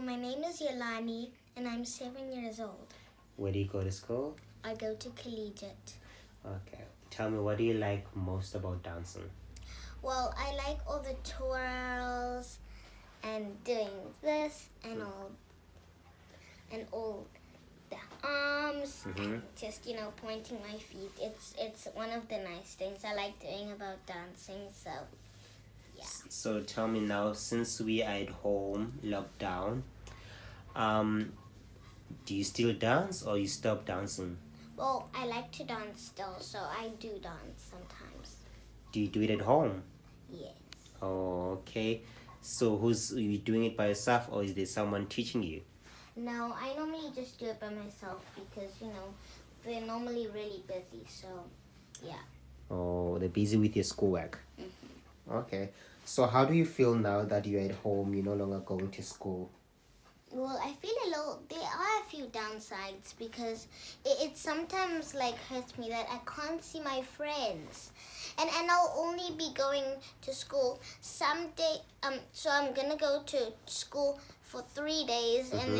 my name is Yelani, and I'm 7 years old. Where do you go to school? I go to collegiate. Okay. Tell me, what do you like most about dancing? Well, I like all the twirls and doing this and all the arms and just pointing my feet. It's one of the nice things I like doing about dancing. So yeah. So tell me now, since we are at home, locked down, do you still dance or you stop dancing? Well, I like to dance still, so I do dance sometimes. Do you do it at home? Yes. Oh, okay. So are you doing it by yourself or is there someone teaching you? No, I normally just do it by myself because, they're normally really busy, so yeah. Oh, they're busy with your schoolwork. Okay. So how do you feel now that you're at home, you're no longer going to school? Well, I feel there are a few downsides because it sometimes hurts me that I can't see my friends. And I'll only be going to school someday. So I'm gonna go to school for 3 days and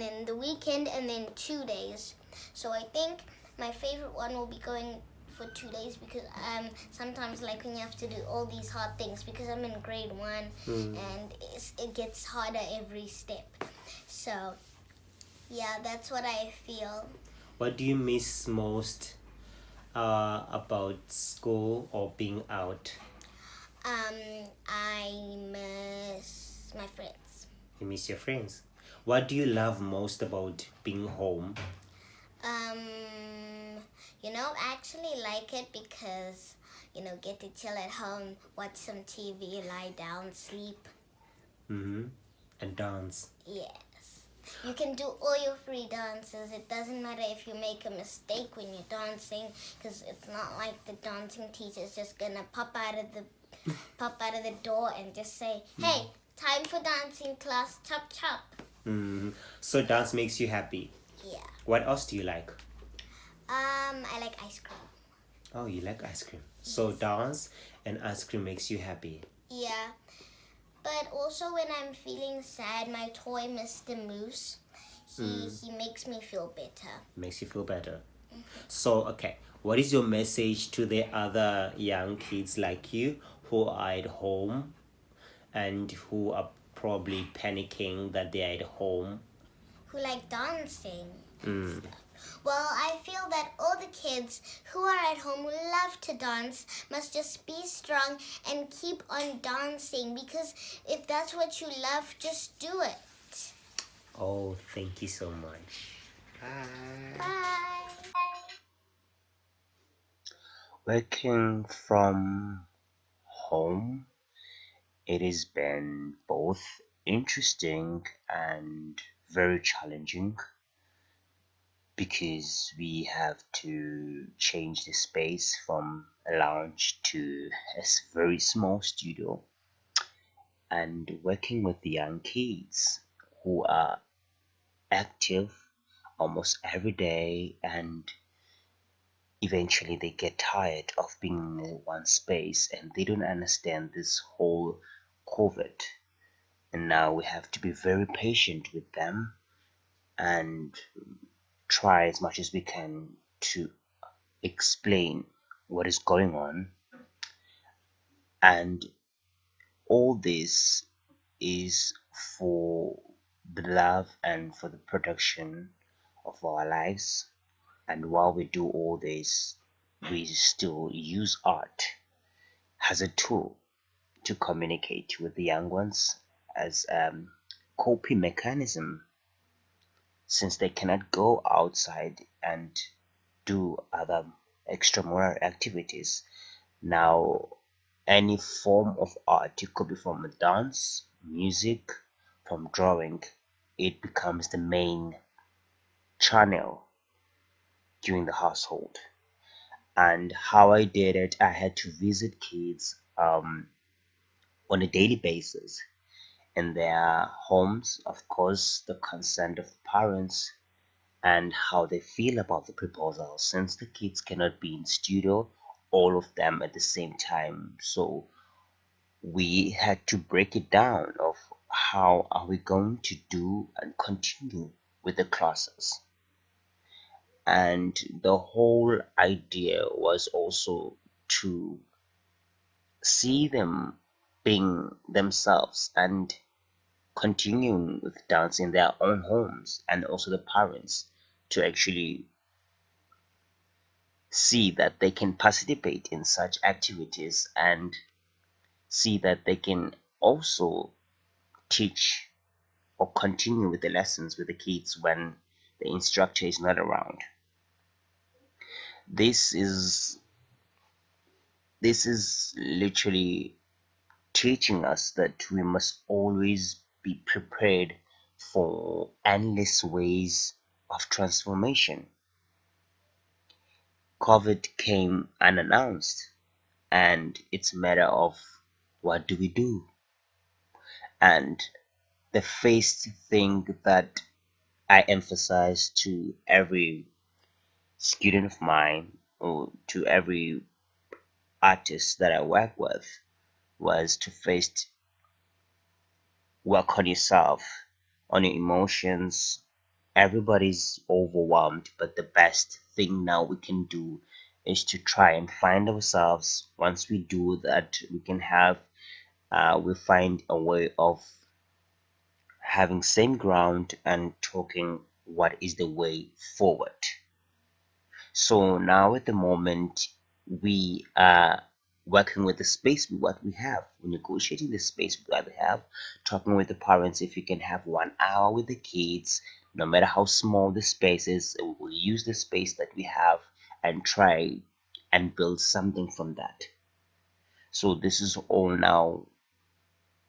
then the weekend and then 2 days. So I think my favorite one will be going for 2 days because sometimes when you have to do all these hard things because I'm in grade 1 and it gets harder every step. So yeah, that's what I feel. What do you miss most about school or being out? I miss my friends. You miss your friends. What do you love most about being home? I actually like it because, get to chill at home, watch some TV, lie down, sleep. And dance. Yes. You can do all your free dances. It doesn't matter if you make a mistake when you're dancing because it's not like the dancing teacher's just gonna pop out of the door and just say, hey, time for dancing class, chop chop. So dance makes you happy. Yeah. What else do you like? I like ice cream. Oh, you like ice cream. So dance and ice cream makes you happy. Yeah. But also when I'm feeling sad, my toy Mr. Moose, he makes me feel better. Makes you feel better. So, okay, what is your message to the other young kids like you who are at home and who are probably panicking that they're at home? Who like dancing and stuff. Well, I feel that all the kids who are at home who love to dance must just be strong and keep on dancing because if that's what you love, just do it. Oh, thank you so much. Bye. Bye. Working from home, it has been both interesting and very challenging because we have to change the space from a lounge to a very small studio, and working with the young kids who are active almost every day, and eventually they get tired of being in one space and they don't understand this whole COVID. And now we have to be very patient with them and try as much as we can to explain what is going on. And all this is for the love and for the protection of our lives. And while we do all this, we still use art as a tool to communicate with the young ones as coping mechanism, since they cannot go outside and do other extramural activities. Now, any form of art, it could be from a dance, music, from drawing, it becomes the main channel during the household. And how I did it, I had to visit kids on a daily basis in their homes, of course, the consent of the parents and how they feel about the proposal, since the kids cannot be in studio all of them at the same time. So we had to break it down of how are we going to do and continue with the classes. And the whole idea was also to see them being themselves and continuing with dance in their own homes, and also the parents to actually see that they can participate in such activities and see that they can also teach or continue with the lessons with the kids when the instructor is not around. This is literally teaching us that we must always be prepared for endless ways of transformation. COVID came unannounced, and it's a matter of what do we do? And the first thing that I emphasize to every student of mine or to every artist that I work with was to first work on yourself, on your emotions. Everybody's overwhelmed, but the best thing now we can do is to try and find ourselves. Once we do that, we find a way of having same ground and talking what is the way forward. So now at the moment, we are working with the space with what we have. We're negotiating the space with what we have, talking with the parents if you can have 1 hour with the kids, no matter how small the space is, we will use the space that we have and try and build something from that. So this is all now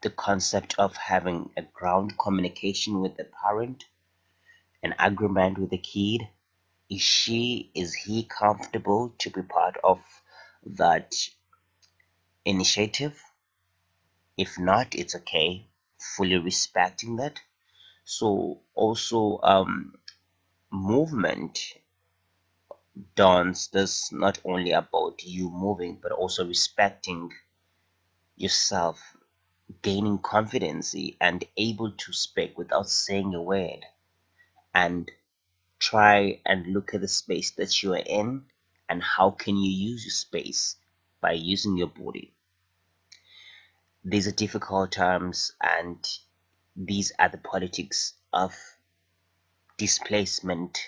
the concept of having a ground communication with the parent, an agreement with the kid. Is he comfortable to be part of that initiative? If not, it's okay, fully respecting that. So also movement dance does not only about you moving but also respecting yourself, gaining confidence and able to speak without saying a word, and try and look at the space that you are in and how can you use your space by using your body. These are difficult times, and these are the politics of displacement.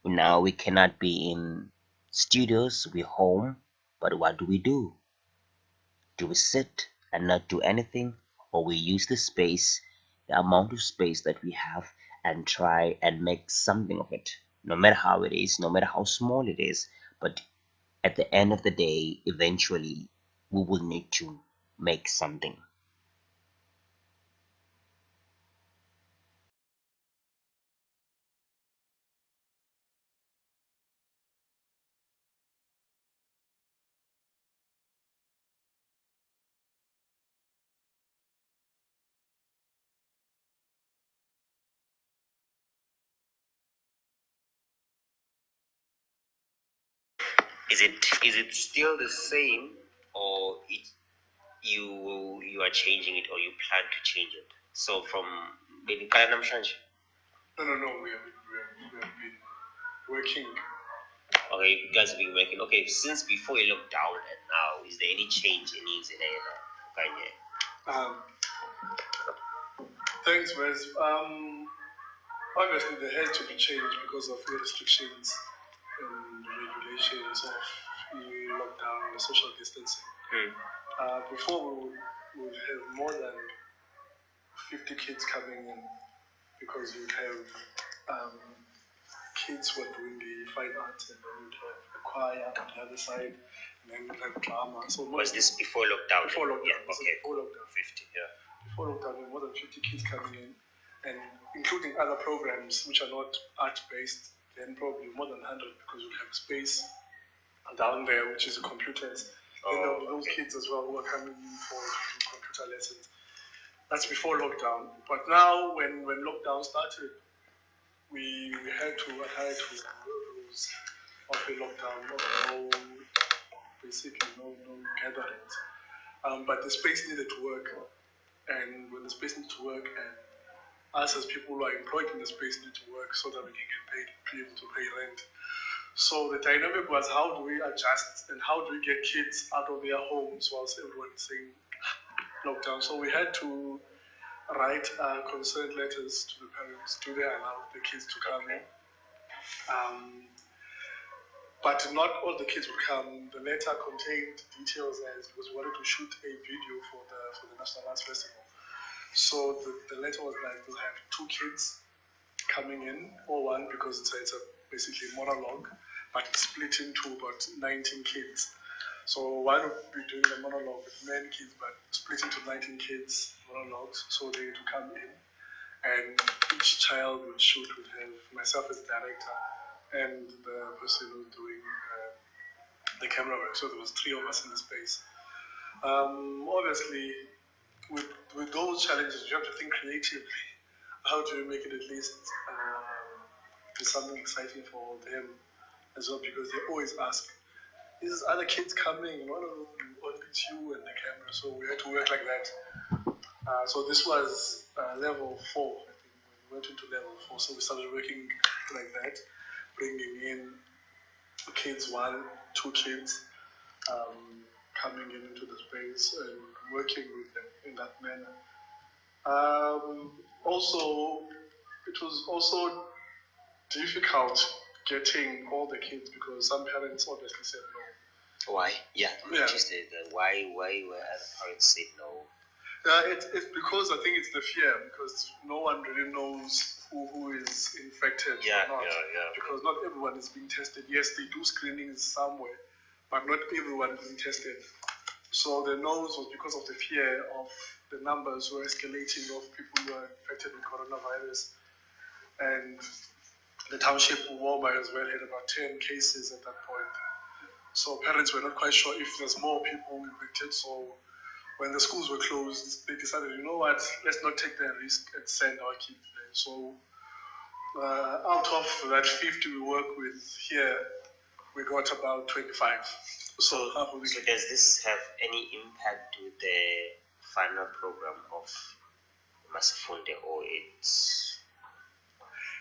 Now we cannot be in studios, we're home, but what do we do? Do we sit and not do anything, or we use the space, the amount of space that we have, and try and make something of it, no matter how it is, no matter how small it is? But at the end of the day, eventually, we will need to make something. Is it still the same, or you are changing it, or you plan to change it? So from maybe Kalanamshanj. No, no, no. We have been working. Okay, you guys have been working. Okay, since before you looked down and now, is there any change in New Zealand? Um, Thanks, Wes. Obviously, they had to be changed because of the restrictions and regulations of the lockdown and the social distancing. Before, we would have more than 50 kids coming in because you'd have um, kids who are doing the fine arts, and then you'd have a choir on the other side, and then you'd have drama. So was this before lockdown? Before lockdown. Yeah, okay. Before lockdown. 50, yeah. Before lockdown, we had more than 50 kids coming in, and including other programs which are not art-based, then probably more than 100 because we have space down there, which is the computers. Then there were those kids as well who are coming in for computer lessons. That's before lockdown. But now, when lockdown started, we had to adhere to the rules of the lockdown, basically no gatherings. But the space needed to work, and when the space needs to work, and us as people who are employed in the space need to work so that we can get paid, be able to pay rent. So the dynamic was, how do we adjust and how do we get kids out of their homes whilst everyone is saying lockdown? So we had to write consent letters to the parents. Do they allow the kids to come in? But not all the kids would come. The letter contained details as because we wanted to shoot a video for the National Arts Festival. So the letter was like, we'll have 2 kids coming in, or 1, because it's a basically monologue, but it's split into about 19 kids. So one would be doing the monologue with many kids, but split into 19 kids monologues, so they to come in, and each child would shoot would have myself as director and the person who's doing the camera work. So there was 3 of us in the space. Obviously, with those challenges, you have to think creatively. How do you make it at least be something exciting for them as well? Because they always ask, "Is other kids coming?" One of them, only it's you and the camera. So we had to work like that. So this was level 4, I think, when we went into level 4. So we started working like that, bringing in kids, 1, 2 kids, coming into the space and working with them in that manner. Also, it was also difficult getting all the kids because some parents obviously said no. Why? Yeah, Yeah. interested. Why were other parents said no? It's because I think it's the fear, because no one really knows who is infected Yeah, or not. yeah. Because not everyone is being tested. Yes, they do screenings somewhere, but not everyone is being tested. So the no's was because of the fear of the numbers were escalating of people who are infected with coronavirus. And the township Woma as well had about 10 cases at that point. So parents were not quite sure if there's more people infected. So when the schools were closed, they decided, you know what, let's not take the risk and send our kids there. So out of that 50 we work with here, we got about 25. So does this have any impact with the final program of Masifunde, or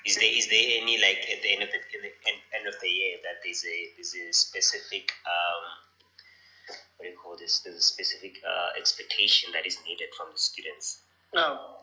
is there any, like, at the end of the year that there's a specific what do you call this? There's a specific expectation that is needed from the students? Now,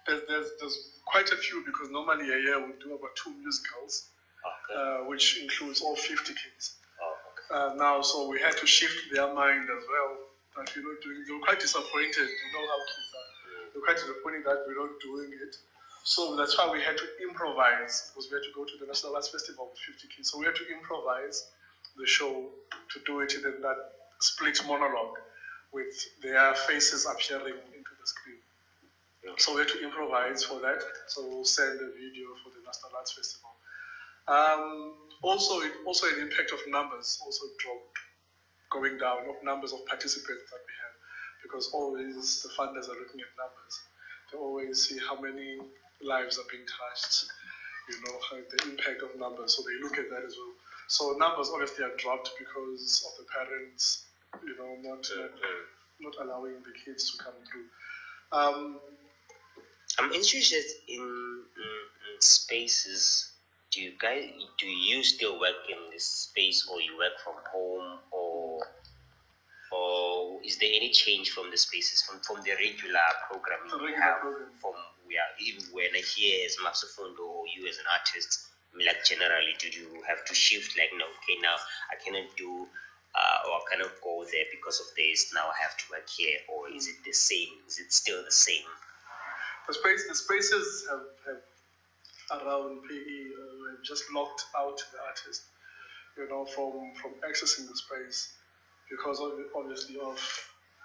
there's quite a few, because normally a year we do about 2 musicals, Okay. which includes all 50 kids. Oh, okay. Now, so we had to shift their mind as well. That they were quite disappointed. You know how kids are. They were quite disappointed that we're not doing it. So that's why we had to improvise, because we had to go to the National Arts Festival with 50 kids. So we had to improvise the show to do it in that split monologue with their faces appearing into the screen. Yeah. So we had to improvise for that. So we'll send a video for the National Arts Festival. Also an impact of numbers also dropped, going down, of numbers of participants that we have, because always the funders are looking at numbers. They always see how many lives are being touched, the impact of numbers. So they look at that as well. So numbers obviously are dropped because of the parents, not allowing the kids to come through. I'm interested in spaces. Do you still work in this space, or you work from home, or is there any change from the spaces from the regular programming you have? From even when here as Mapsofundo, or you as an artist, I mean, like, generally, do you have to shift, like, no, okay, now I cannot do or I cannot go there because of this, now I have to work here? Or is it the same? Is it still the same? The spaces have around PE have just locked out the artist, from accessing the space, because obviously of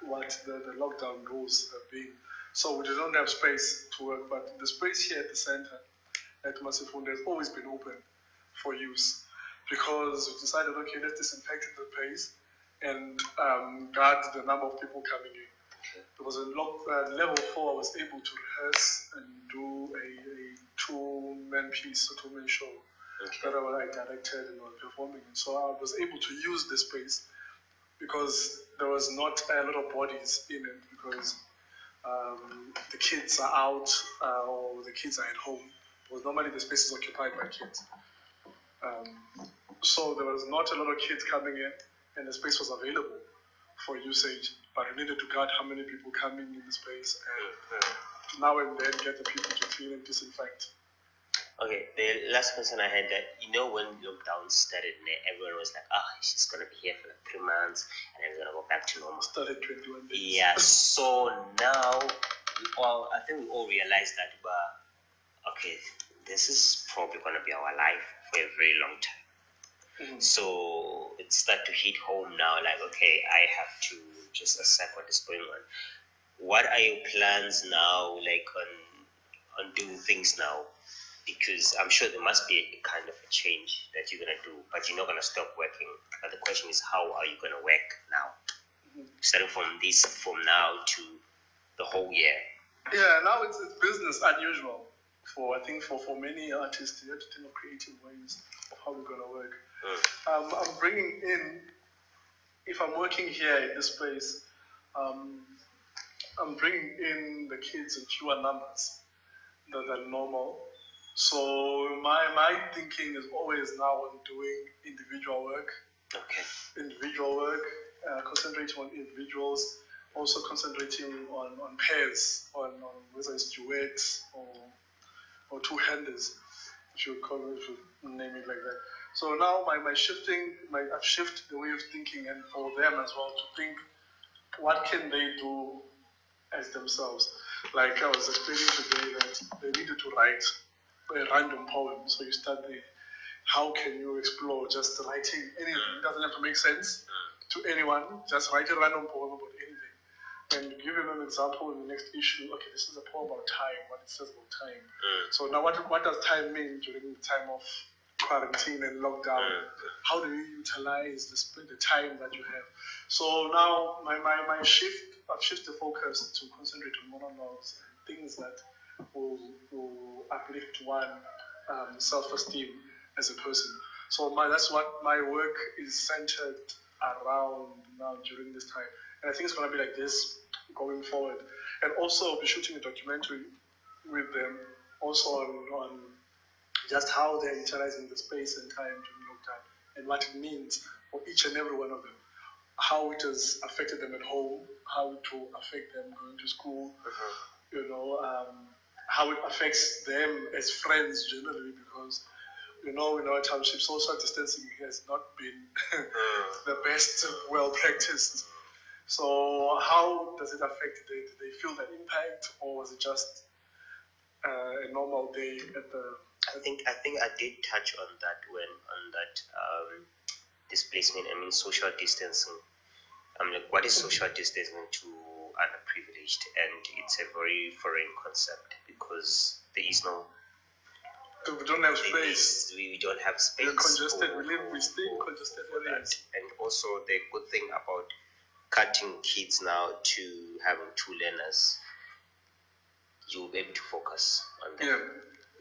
what the lockdown rules have been. So we don't have space to work, but the space here at the center at Masifunde has always been open for use, because we decided, okay, let's disinfect the place and guard the number of people coming in. Because in level 4, I was able to rehearse and do a 2-man piece, a 2-man show that I directed and was performing. And so I was able to use the space because there was not a lot of bodies in it, because the kids are out or the kids are at home, because normally the space is occupied by kids. So there was not a lot of kids coming in, and the space was available for usage, but we needed to guard how many people coming in the space, and now and then get the people to clean and disinfect. Okay, the last question I had, that when lockdown started, everyone was like, she's gonna be here for like 3 months and then we're gonna go back to normal. Started 21 days. Yeah, so now I think we all realized that, okay, this is probably gonna be our life for a very long time. So it started to hit home now, like, okay, I have to just accept what is going on. What are your plans now, like on doing things now? Because I'm sure there must be a kind of a change that you're gonna do, but you're not gonna stop working. But the question is, how are you gonna work now? Starting from now to the whole year. Yeah, now it's business unusual. I think for many artists, you have to think of creative ways of how we're gonna work. I'm bringing in, if I'm working here in this place, I'm bringing in the kids in fewer numbers than normal. So my thinking is always now on doing individual work. Okay. Individual work, concentrating on individuals, also concentrating on pairs, on whether it's duets or two-handers, if you name it like that. So now I've shifted the way of thinking, and for them as well to think, what can they do as themselves? Like I was explaining today that they needed to write a random poem. So you start there. How can you explore just writing anything? It doesn't have to make sense to anyone. Just write a random poem about anything. And give them an example in the next issue. Okay, this is a poem about time, what it says about time. So now what does time mean during the time of quarantine and lockdown? How do you utilize the time that you have? So now I've shifted the focus to concentrate on monologues and things that will uplift one self-esteem as a person. So that's what my work is centered around now during this time. And I think it's going to be like this going forward. And also I'll be shooting a documentary with them also on just how they're utilizing the space and time during lockdown and what it means for each and every one of them. How it has affected them at home, how it will affect them going to school, how it affects them as friends generally, because in our township, social distancing has not been the best, well practiced. So how does it affect them? Did they feel that impact, or was it just a normal day at the? I think I did touch on that displacement. I mean, social distancing. Like, what is social distancing to underprivileged? And it's a very foreign concept because there is no. We don't have space. We don't have space. We're congested. We stay in congested areas. And also the good thing about cutting kids now to having two learners, you'll be able to focus on them.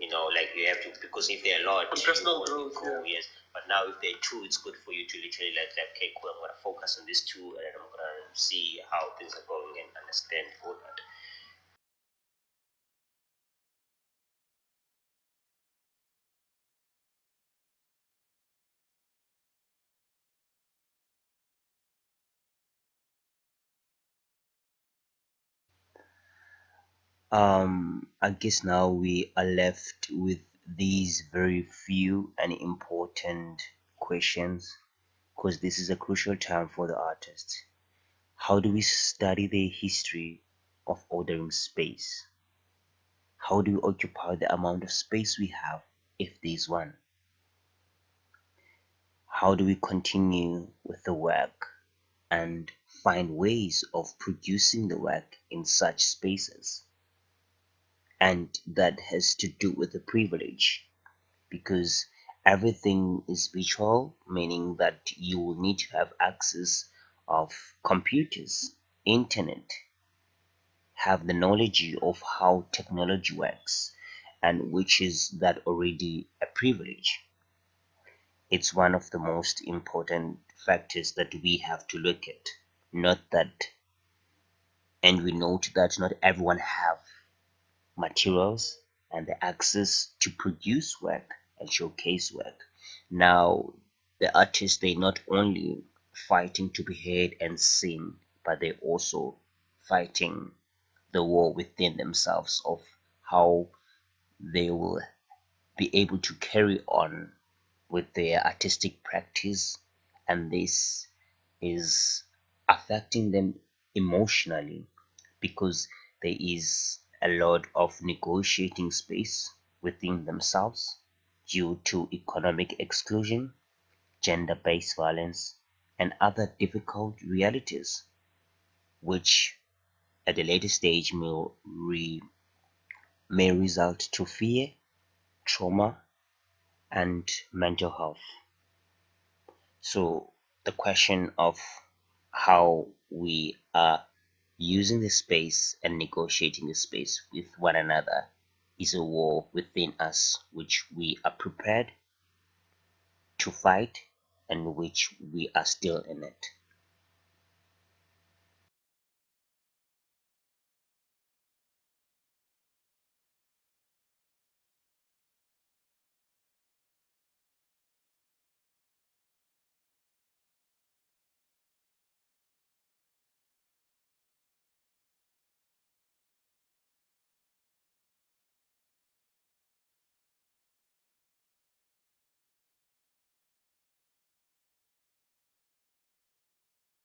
Yeah. Like you have to, because if they're a lot, personal growth, yes. But now if they're two, it's good for you to literally like, okay, cool, I'm gonna focus on these two, and I'm gonna see how things are going and understand all that. I guess now we are left with these very few and important questions, because this is a crucial time for the artists. How do we study the history of ordering space? How do we occupy the amount of space we have, if there's one? How do we continue with the work and find ways of producing the work in such spaces? And that has to do with the privilege, because everything is virtual, meaning that you will need to have access of computers, internet, have the knowledge of how technology works, and which is that already a privilege. It's one of the most important factors that we have to look at, not that and we note that not everyone have materials and the access to produce work and showcase work. Now, the artists, they not only fighting to be heard and seen, but they also fighting the war within themselves of how they will be able to carry on with their artistic practice, and this is affecting them emotionally because there is a lot of negotiating space within themselves due to economic exclusion, gender based violence, and other difficult realities, which at a later stage may result to fear, trauma, and mental health. So the question of how we are using the space and negotiating the space with one another is a war within us which we are prepared to fight and which we are still in it.